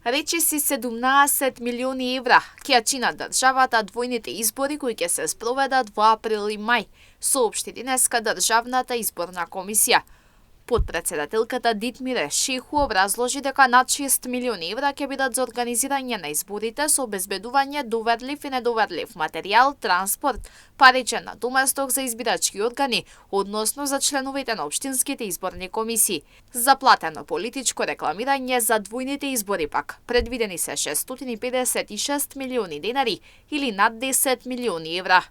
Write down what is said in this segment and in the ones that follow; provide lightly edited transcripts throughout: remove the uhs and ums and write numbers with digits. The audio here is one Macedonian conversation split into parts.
Речиси 17 милиони евра ќе чинат државата двојните избори кои ќе се спроведат во април и мај, соопшти денеска Државната изборна комисија. Подпредседателката Дитмире Шиху образложи дека над 6 милиони евра ќе бидат за организирање на изборите со обезбедување доверлив и недоверлив материјал, транспорт, паричен надоместок за избирачки органи, односно за членовите на општинските изборни комисии. Заплатено политичко рекламирање за двојните избори пак предвидени се 656 милиони денари или над 10 милиони евра.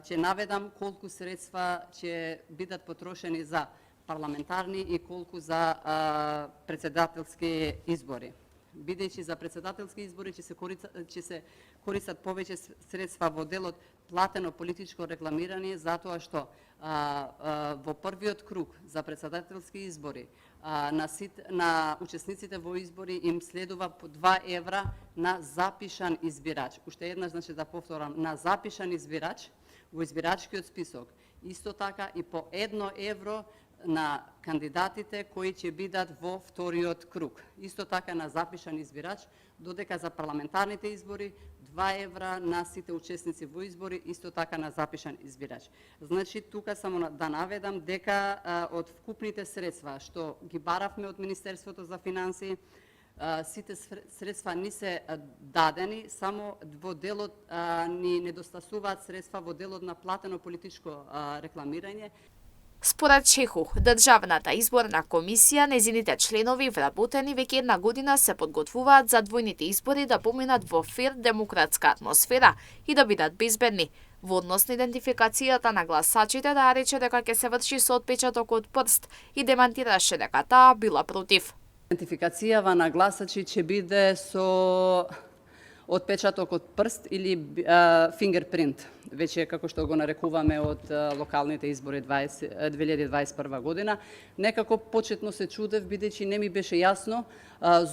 Ќе наведам колку средства ќе бидат потрошени за парламентарни и колку за председателски избори. Бидејќи за председателски избори ќе се користат повеќе средства во делот платено политичко рекламирање, затоа што во првиот круг за председателски избори на учесниците во избори им следува по 2 евра на запишан избирач. Уште еднаш, значи да повторам, на запишан избирач во избирачкиот список. Исто така и по 1 евро на кандидатите кои ќе бидат во вториот круг. Исто така на запишан избирач, додека за парламентарните избори 2 евра на сите учесници во избори, исто така на запишан избирач. Значи, тука само да наведам дека од вкупните средства што ги баравме од Министерството за финансии, сите средства ни се дадени, само во делот ни недостасуваат средства во делот на платено политичко рекламирање. Според Шеху, Државната изборна комисија, незините членови вработени веќе една година се подготвуваат за двојните избори да поминат во фер демократска атмосфера и да бидат безбедни. Во однос на идентификацијата на гласачите, да рече дека ќе се врши со отпечаток од прст и демантираше дека таа била против. Идентификацијава на гласачи ќе биде со отпечаток од прст или фингерпринт, веќе како што го нарекуваме од локалните избори 2021 година. Некако почетно се чудев, бидејќи не ми беше јасно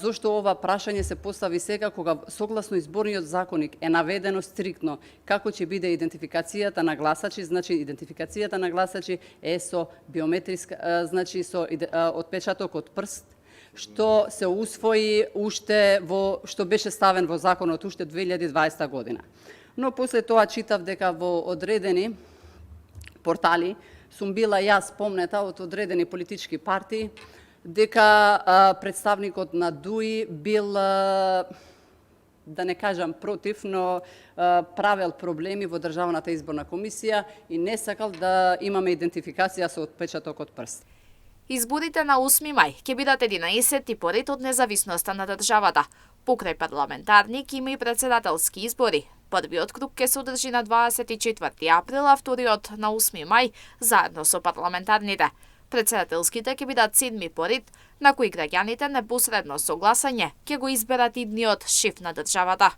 зошто ова прашање се постави сега, кога согласно изборниот законник е наведено стриктно како ќе биде идентификацијата на гласачи, значи идентификацијата на гласачи е со биометриска, значи со отпечаток од прст, што се усвои уште што беше ставен во законот уште 2020 година. Но после тоа читав дека во одредени портали сум била јас помнета од одредени политички партии дека представникот на ДУИ бил, да не кажам против, но правел проблеми во Државната изборна комисија и не сакал да имаме идентификација со отпечаток од прст. Изборите на 8 мај ќе бидат 11 поред од независноста на државата. Покрај парламентарни ќе има и председателски избори. Првиот круг ќе се одржи на 24 април, а вториот на 8 мај, заедно со парламентарните. Председателските ќе бидат 7 поред, на кои граѓаните непосредно со гласање ќе го изберат идниот шеф на државата.